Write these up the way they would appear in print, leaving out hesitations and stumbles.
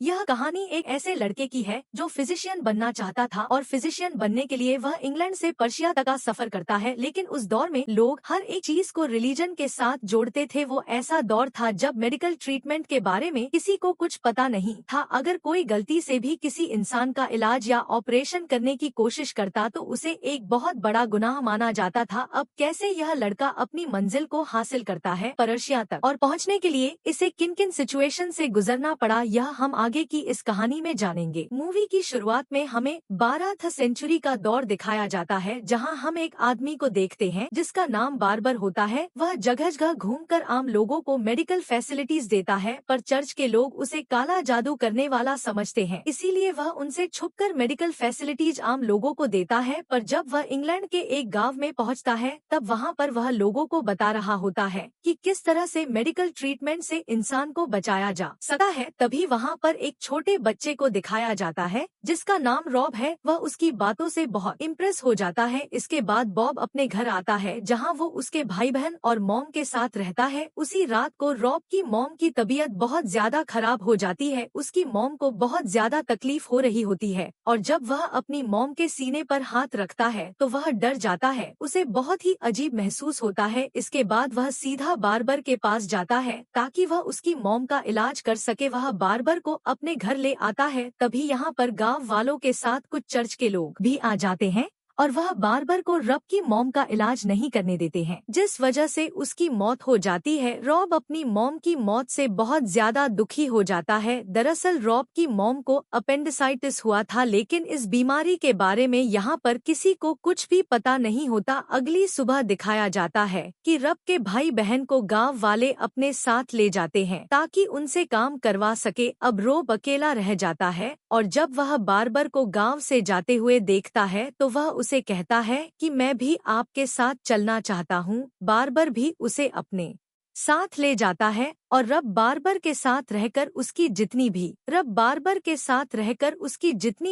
यह कहानी एक ऐसे लड़के की है जो फिजिशियन बनना चाहता था और फिजिशियन बनने के लिए वह इंग्लैंड से पर्शिया तक का सफर करता है। लेकिन उस दौर में लोग हर एक चीज को रिलीजन के साथ जोड़ते थे। वो ऐसा दौर था जब मेडिकल ट्रीटमेंट के बारे में किसी को कुछ पता नहीं था। अगर कोई गलती से भी किसी इंसान का इलाज या ऑपरेशन करने की कोशिश करता तो उसे एक बहुत बड़ा गुनाह माना जाता था। अब कैसे यह लड़का अपनी मंजिल को हासिल करता है पर्शिया तक, और पहुँचने के लिए इसे किन किन सिचुएशन से गुजरना पड़ा, यह हम आगे की इस कहानी में जानेंगे। मूवी की शुरुआत में हमें 12th सेंचुरी का दौर दिखाया जाता है, जहां हम एक आदमी को देखते हैं जिसका नाम बार्बर होता है। वह जगह जगह घूमकर आम लोगों को मेडिकल फैसिलिटीज देता है, पर चर्च के लोग उसे काला जादू करने वाला समझते हैं, इसीलिए वह उनसे छुपकर मेडिकल फैसिलिटीज आम लोगों को देता है। पर जब वह इंग्लैंड के एक गाँव में पहुँचता है तब वहाँ पर वह लोगों को बता रहा होता है कि किस तरह से मेडिकल ट्रीटमेंट से इंसान को बचाया जा सकता है। तभी वहाँ पर एक छोटे बच्चे को दिखाया जाता है जिसका नाम रॉब है। वह उसकी बातों से बहुत इम्प्रेस हो जाता है। इसके बाद बॉब अपने घर आता है जहाँ वो उसके भाई बहन और मॉम के साथ रहता है। उसी रात को रॉब की मॉम की तबीयत बहुत ज्यादा खराब हो जाती है। उसकी मॉम को बहुत ज्यादा तकलीफ हो रही होती है और जब वह अपनी मॉम के सीने पर हाथ रखता है तो वह डर जाता है। उसे बहुत ही अजीब महसूस होता है। इसके बाद वह सीधा बार्बर के पास जाता है ताकि वह उसकी मॉम का इलाज कर सके। वह बार्बर को अपने घर ले आता है। तभी यहाँ पर गांव वालों के साथ कुछ चर्च के लोग भी आ जाते हैं और वह बार्बर को रॉब की मॉम का इलाज नहीं करने देते हैं, जिस वजह से उसकी मौत हो जाती है। रॉब अपनी मॉम की मौत से बहुत ज्यादा दुखी हो जाता है। दरअसल रॉब की मॉम को अपेंडिसाइटिस हुआ था, लेकिन इस बीमारी के बारे में यहाँ पर किसी को कुछ भी पता नहीं होता। अगली सुबह दिखाया जाता है कि रॉब के भाई बहन को गाँव वाले अपने साथ ले जाते हैं ताकि उनसे काम करवा सके। अब रॉब अकेला रह जाता है और जब वह बार्बर को गाँव से जाते हुए देखता है तो वह उसे कहता है कि मैं भी आपके साथ चलना चाहता हूँ। बार्बर भी उसे अपने साथ ले जाता है और रॉब बार्बर के साथ रहकर उसकी जितनी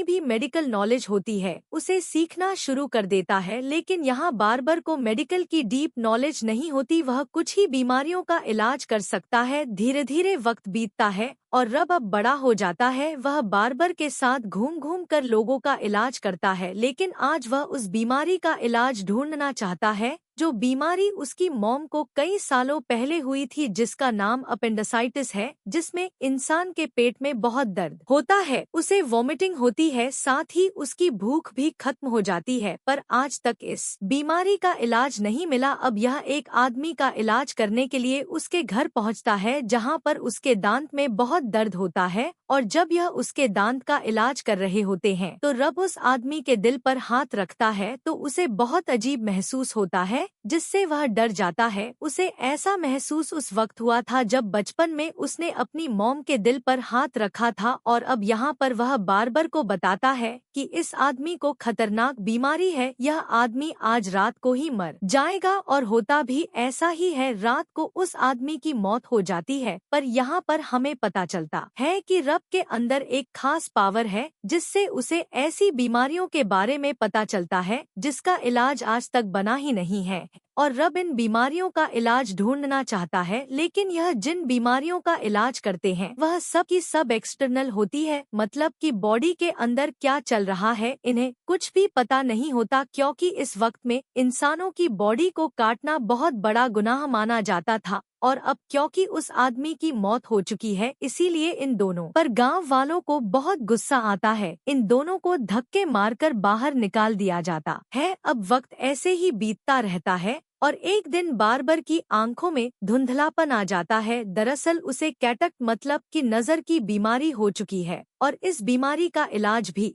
भी मेडिकल नॉलेज होती है उसे सीखना शुरू कर देता है। लेकिन यहाँ बार्बर को मेडिकल की डीप नॉलेज नहीं होती। वह कुछ ही बीमारियों का इलाज कर सकता है। धीरे धीरे वक्त बीतता है और रॉब अब बड़ा हो जाता है। वह बार्बर के साथ घूम घूम कर लोगों का इलाज करता है, लेकिन आज वह उस बीमारी का इलाज ढूंढना चाहता है जो बीमारी उसकी मॉम को कई सालों पहले हुई थी, जिसका नाम अपेंडिसाइटिस है, जिसमें इंसान के पेट में बहुत दर्द होता है, उसे वॉमिटिंग होती है, साथ ही उसकी भूख भी खत्म हो जाती है। पर आज तक इस बीमारी का इलाज नहीं मिला। अब यह एक आदमी का इलाज करने के लिए उसके घर पहुंचता है जहां पर उसके दांत में बहुत दर्द होता है और जब यह उसके दांत का इलाज कर रहे होते हैं तो रॉब उस आदमी के दिल पर हाथ रखता है तो उसे बहुत अजीब महसूस होता है, जिससे वह डर जाता है। उसे ऐसा महसूस उस वक्त हुआ था जब बचपन में उसने अपनी मॉम के दिल पर हाथ रखा था। और अब यहाँ पर वह बार्बर को बताता है कि इस आदमी को खतरनाक बीमारी है, यह आदमी आज रात को ही मर जाएगा। और होता भी ऐसा ही है, रात को उस आदमी की मौत हो जाती है। पर यहाँ पर हमें पता चलता है कि रॉब के अंदर एक खास पावर है जिससे उसे ऐसी बीमारियों के बारे में पता चलता है जिसका इलाज आज तक बना ही नहीं है और रॉब इन बीमारियों का इलाज ढूंढना चाहता है। लेकिन यह जिन बीमारियों का इलाज करते हैं वह सब की सब एक्सटर्नल होती है, मतलब कि बॉडी के अंदर क्या चल रहा है इन्हें कुछ भी पता नहीं होता, क्योंकि इस वक्त में इंसानों की बॉडी को काटना बहुत बड़ा गुनाह माना जाता था। और अब क्योंकि उस आदमी की मौत हो चुकी है इसीलिए इन दोनों पर गांव वालों को बहुत गुस्सा आता है। इन दोनों को धक्के मारकर बाहर निकाल दिया जाता है। अब वक्त ऐसे ही बीतता रहता है और एक दिन बार्बर की आंखों में धुंधलापन आ जाता है। दरअसल उसे कैटरेक्ट मतलब की नजर की बीमारी हो चुकी है और इस बीमारी का इलाज भी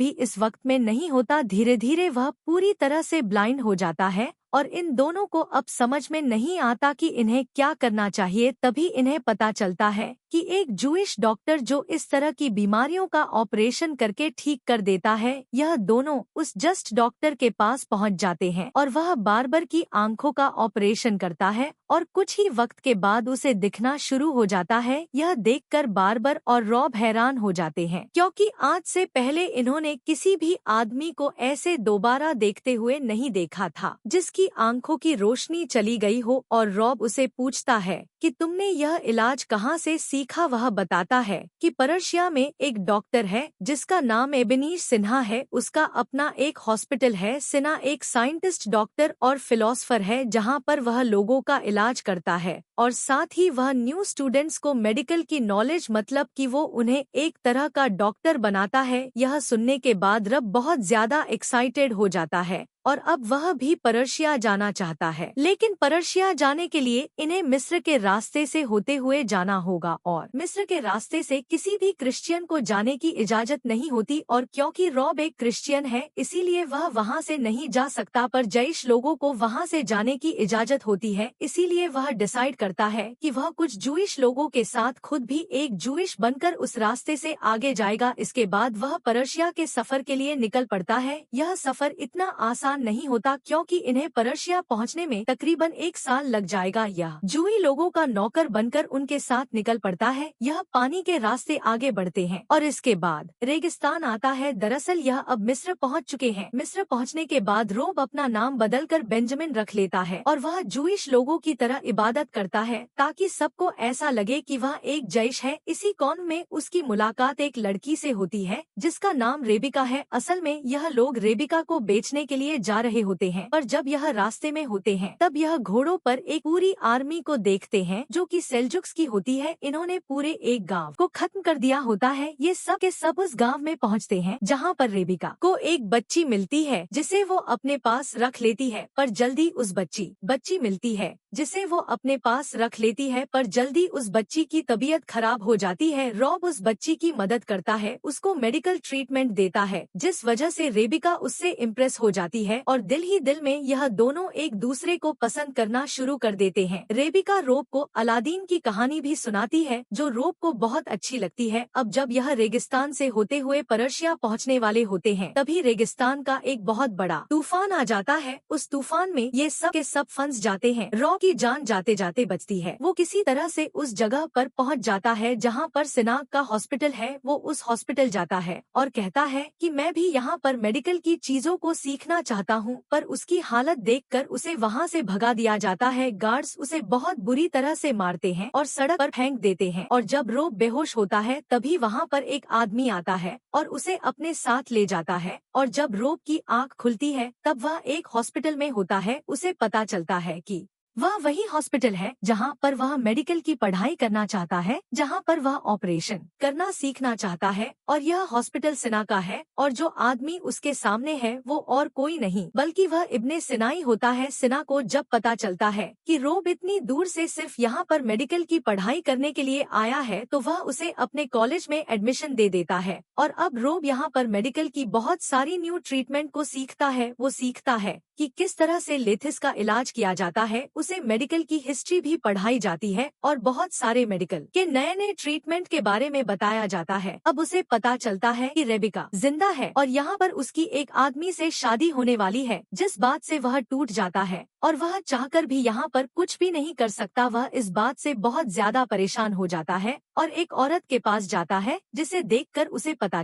इस वक्त में नहीं होता। धीरे धीरे वह पूरी तरह से ब्लाइंड हो जाता है और इन दोनों को अब समझ में नहीं आता कि इन्हें क्या करना चाहिए। तभी इन्हें पता चलता है कि एक जूइश डॉक्टर जो इस तरह की बीमारियों का ऑपरेशन करके ठीक कर देता है, यह दोनों उस जस्ट डॉक्टर के पास पहुंच जाते हैं और वह बार्बर की आंखों का ऑपरेशन करता है और कुछ ही वक्त के बाद उसे दिखना शुरू हो जाता है। यह देखकर बार्बर और रॉब हैरान हो जाते हैं, क्योंकि आज से पहले इन्होंने किसी भी आदमी को ऐसे दोबारा देखते हुए नहीं देखा था जिसकी आंखों की रोशनी चली गई हो। और रॉब उसे पूछता है कि तुमने यह इलाज कहाँ से सीख सीखा वह बताता है कि पर्शिया में एक डॉक्टर है जिसका नाम एबेनीश सिन्हा है। उसका अपना एक हॉस्पिटल है। सिन्हा एक साइंटिस्ट, डॉक्टर और फिलोसफर है जहाँ पर वह लोगों का इलाज करता है और साथ ही वह न्यू स्टूडेंट्स को मेडिकल की नॉलेज, मतलब कि वो उन्हें एक तरह का डॉक्टर बनाता है। यह सुनने के बाद रब बहुत ज्यादा एक्साइटेड हो जाता है और अब वह भी पर्शिया जाना चाहता है। लेकिन पर्शिया जाने के लिए इन्हें मिस्र के रास्ते से होते हुए जाना होगा और मिस्र के रास्ते से किसी भी क्रिश्चियन को जाने की इजाजत नहीं होती। और क्योंकि रॉब एक क्रिश्चियन है इसीलिए वह वहां से नहीं जा सकता, पर जैश लोगों को वहां से जाने की इजाजत होती है। इसीलिए वह डिसाइड करता है कि वह कुछ जूइश लोगों के साथ खुद भी एक जूइश बनकर उस रास्ते से आगे जाएगा। इसके बाद वह पर्शिया के सफर के लिए निकल पड़ता है। यह सफर इतना आसान नहीं होता क्योंकि इन्हें पर्शिया पहुंचने में तकरीबन 1 साल लग जाएगा। यह जूई लोगों का नौकर बनकर उनके साथ निकल पड़ता है। यह पानी के रास्ते आगे बढ़ते हैं और इसके बाद रेगिस्तान आता है। दरअसल यह अब मिस्र पहुंच चुके हैं। मिस्र पहुंचने के बाद रोब अपना नाम बदलकर बेंजामिन रख लेता है और वह जूइश लोगों की तरह इबादत करता है ताकि सबको ऐसा लगे कि वह एक जैश है। इसी कौम में उसकी मुलाकात एक लड़की से होती है जिसका नाम रेबिका है। असल में यह लोग रेबिका को बेचने के लिए जा रहे होते हैं, पर जब यह रास्ते में होते हैं तब यह घोड़ों पर एक पूरी आर्मी को देखते हैं जो कि सेल्जुक्स की होती है। इन्होंने पूरे एक गांव को खत्म कर दिया होता है। ये सब के सब उस गांव में पहुंचते हैं जहां पर रेबिका को एक बच्ची मिलती है जिसे वो अपने पास रख लेती है, पर जल्दी उस बच्ची मिलती है जिसे वो अपने पास रख लेती है, पर जल्दी उस बच्ची की तबीयत खराब हो जाती है। रॉब उस बच्ची की मदद करता है, उसको मेडिकल ट्रीटमेंट देता है जिस वजह से रेबिका उससे इम्प्रेस हो जाती है और दिल ही दिल में यह दोनों एक दूसरे को पसंद करना शुरू कर देते हैं। रेबिका रोब को अलादीन की कहानी भी सुनाती है जो रोब को बहुत अच्छी लगती है। अब जब यह रेगिस्तान से होते हुए पर्शिया पहुंचने वाले होते हैं तभी रेगिस्तान का एक बहुत बड़ा तूफान आ जाता है। उस तूफान में ये सब के सब फंस जाते हैं। रॉब की जान जाते जाते बचती है। वो किसी तरह से उस जगह पर पहुंच जाता है जहां पर सिनाग का हॉस्पिटल है। वो उस हॉस्पिटल जाता है और कहता है कि मैं भी यहाँ पर मेडिकल की चीजों को सीखना चाहता हूँ, पर उसकी हालत देखकर उसे वहाँ से भगा दिया जाता है। गार्ड्स उसे बहुत बुरी तरह से मारते हैं और सड़क पर फेंक देते हैं और जब रोब बेहोश होता है तभी वहाँ पर एक आदमी आता है और उसे अपने साथ ले जाता है और जब रोब की आँख खुलती है तब वह एक हॉस्पिटल में होता है। उसे पता चलता है कि वह वही हॉस्पिटल है जहां पर वह मेडिकल की पढ़ाई करना चाहता है, जहां पर वह ऑपरेशन करना सीखना चाहता है और यह हॉस्पिटल सिना का है और जो आदमी उसके सामने है वो और कोई नहीं बल्कि वह इब्ने सिनाई होता है। सिना को जब पता चलता है कि रोब इतनी दूर से सिर्फ यहाँ पर मेडिकल की पढ़ाई करने के लिए आया है तो वह उसे अपने कॉलेज में एडमिशन दे देता है और अब रोब यहाँ पर मेडिकल की बहुत सारी न्यू ट्रीटमेंट को सीखता है। वो सीखता है कि किस तरह से लेथिस का इलाज किया जाता है। उसे मेडिकल की हिस्ट्री भी पढ़ाई जाती है और बहुत सारे मेडिकल के नए नए ट्रीटमेंट के बारे में बताया जाता है। अब उसे पता चलता है कि रेबिका जिंदा है और यहाँ पर उसकी एक आदमी से शादी होने वाली है, जिस बात से वह टूट जाता है और वह चाहकर भी यहाँ पर कुछ भी नहीं कर सकता। वह इस बात से बहुत ज्यादा परेशान हो जाता है और एक औरत के पास जाता है जिसे देखकर उसे पता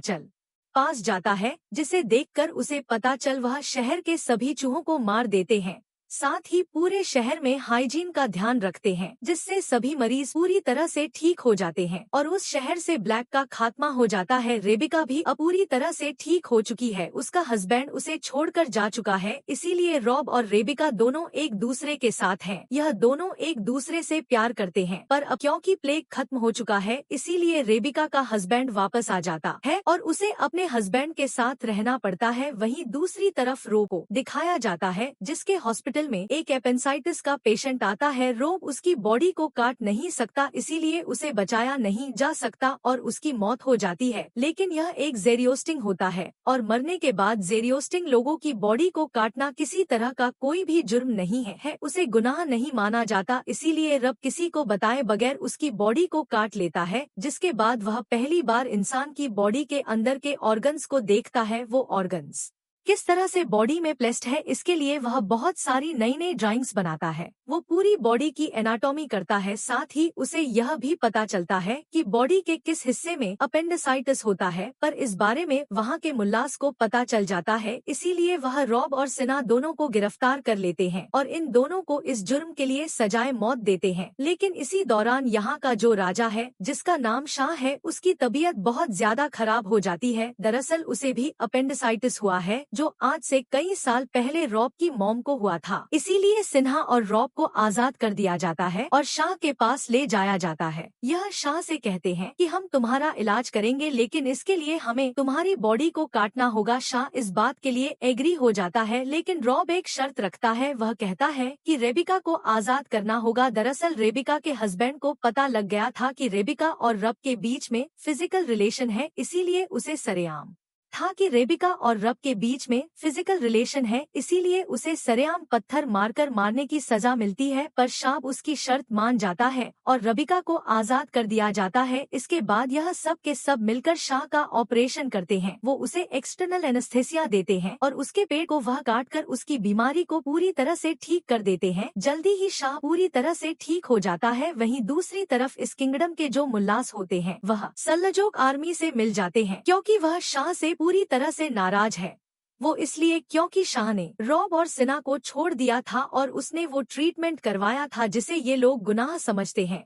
चल वह शहर के सभी चूहों को मार देते हैं। साथ ही पूरे शहर में हाइजीन का ध्यान रखते हैं जिससे सभी मरीज पूरी तरह से ठीक हो जाते हैं और उस शहर से ब्लैक का खात्मा हो जाता है। रेबिका भी अब पूरी तरह से ठीक हो चुकी है। उसका हस्बैंड उसे छोड़कर जा चुका है, इसीलिए रॉब और रेबिका दोनों एक दूसरे के साथ हैं। यह दोनों एक दूसरे से प्यार करते हैं, पर अब क्योंकि प्लेग खत्म हो चुका है इसीलिए रेबिका का हस्बैंड वापस आ जाता है और उसे अपने हस्बैंड के साथ रहना पड़ता है। वहीं दूसरी तरफ रोब को दिखाया जाता है जिसके हॉस्पिटल में एक एपेंसाइटिस का पेशेंट आता है। रोब उसकी बॉडी को काट नहीं सकता, इसीलिए उसे बचाया नहीं जा सकता और उसकी मौत हो जाती है। लेकिन यह एक जेरियोस्टिंग होता है और मरने के बाद जेरियोस्टिंग लोगों की बॉडी को काटना किसी तरह का कोई भी जुर्म नहीं है, उसे गुनाह नहीं माना जाता। इसीलिए रब किसी को बताए बगैर उसकी बॉडी को काट लेता है, जिसके बाद वह पहली बार इंसान की बॉडी के अंदर के ऑर्गन्स को देखता है। वो ऑर्गन्स किस तरह से बॉडी में प्लेस्ड है, इसके लिए वह बहुत सारी नई नई ड्राइंग्स बनाता है। वो पूरी बॉडी की एनाटॉमी करता है, साथ ही उसे यह भी पता चलता है कि बॉडी के किस हिस्से में अपेंडिसाइटिस होता है, पर इस बारे में वहाँ के मुल्लास को पता चल जाता है। इसीलिए वह रॉब और सिन्हा दोनों को गिरफ्तार कर लेते हैं और इन दोनों को इस जुर्म के लिए सजाए मौत देते हैं। लेकिन इसी दौरान यहाँ का जो राजा है, जिसका नाम शाह है, उसकी तबीयत बहुत ज्यादा खराब हो जाती है। दरअसल उसे भी अपेंडिसाइटिस हुआ है, जो आज से कई साल पहले रॉब की मॉम को हुआ था। इसीलिए सिन्हा और रॉब को आजाद कर दिया जाता है और शाह के पास ले जाया जाता है। यह शाह से कहते हैं कि हम तुम्हारा इलाज करेंगे, लेकिन इसके लिए हमें तुम्हारी बॉडी को काटना होगा। शाह इस बात के लिए एग्री हो जाता है, लेकिन रॉब एक शर्त रखता है। वह कहता है कि रेबिका को आजाद करना होगा। दरअसल रेबिका के हस्बैंड को पता लग गया था कि रेबिका और रब के बीच में फिजिकल रिलेशन है, इसीलिए उसे सरेआम था कि रेबिका और रब के बीच में फिजिकल रिलेशन है, इसीलिए उसे सरेआम पत्थर मारकर मारने की सजा मिलती है। पर शाह उसकी शर्त मान जाता है और रेबिका को आजाद कर दिया जाता है। इसके बाद यह सब के सब मिलकर शाह का ऑपरेशन करते हैं। वो उसे एक्सटर्नल एनेस्थेसिया देते हैं और उसके पेट को वह काटकर उसकी बीमारी को पूरी तरह से ठीक कर देते हैं। जल्दी ही शाह पूरी तरह से ठीक हो जाता है। वहीं दूसरी तरफ इस किंगडम के जो मुल्लास होते हैं, वह सल्जूक आर्मी से मिल जाते हैं, क्योंकि वह शाह से पूरी तरह से नाराज है। वो इसलिए क्योंकि शाह ने रॉब और सिन्हा को छोड़ दिया था और उसने वो ट्रीटमेंट करवाया था जिसे ये लोग गुनाह समझते हैं।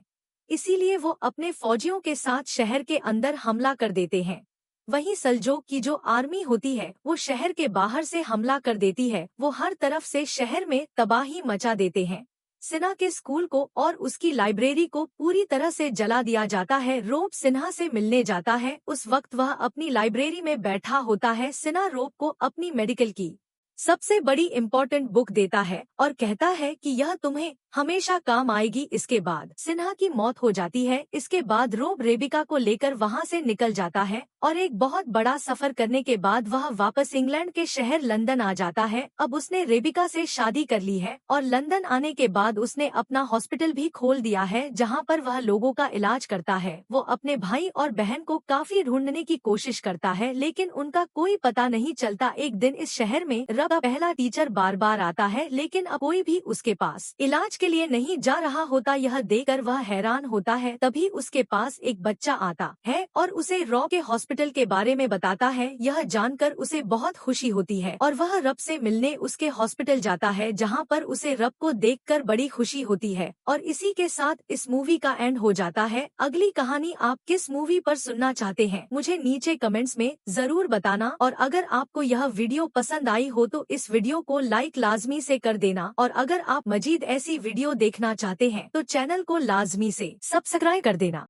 इसीलिए वो अपने फौजियों के साथ शहर के अंदर हमला कर देते हैं। वहीं सल्जूक की जो आर्मी होती है, वो शहर के बाहर से हमला कर देती है। वो हर तरफ से शहर में तबाही मचा देते हैं। सिन्हा के स्कूल को और उसकी लाइब्रेरी को पूरी तरह से जला दिया जाता है। रॉब सिन्हा से मिलने जाता है। उस वक्त वह अपनी लाइब्रेरी में बैठा होता है। सिन्हा रॉब को अपनी मेडिकल की सबसे बड़ी इम्पोर्टेंट बुक देता है और कहता है कि यह तुम्हें हमेशा काम आएगी। इसके बाद सिन्हा की मौत हो जाती है। इसके बाद रॉब रेबिका को लेकर वहाँ से निकल जाता है और एक बहुत बड़ा सफर करने के बाद वह वापस इंग्लैंड के शहर लंदन आ जाता है। अब उसने रेबिका से शादी कर ली है और लंदन आने के बाद उसने अपना हॉस्पिटल भी खोल दिया है, जहाँ पर वह लोगों का इलाज करता है। वो अपने भाई और बहन को काफी ढूंढने की कोशिश करता है, लेकिन उनका कोई पता नहीं चलता। एक दिन इस शहर में रब का पहला टीचर बार बार आता है, लेकिन अब कोई भी उसके पास इलाज के लिए नहीं जा रहा होता। यह देखकर वह हैरान होता है। तभी उसके पास एक बच्चा आता है और उसे रॉब के हॉस्पिटल के बारे में बताता है। यह जानकर उसे बहुत खुशी होती है और वह रब से मिलने उसके हॉस्पिटल जाता है, जहाँ पर उसे रब को देखकर बड़ी खुशी होती है। और इसी के साथ इस मूवी का एंड हो जाता है। अगली कहानी आप किस मूवी पर सुनना चाहते हैं, मुझे नीचे कमेंट्स में जरूर बताना। और अगर आपको यह वीडियो पसंद आई हो तो इस वीडियो को लाइक लाजमी से कर देना। और अगर आप मजीद ऐसी वीडियो देखना चाहते हैं तो चैनल को लाजमी से सब्सक्राइब कर देना।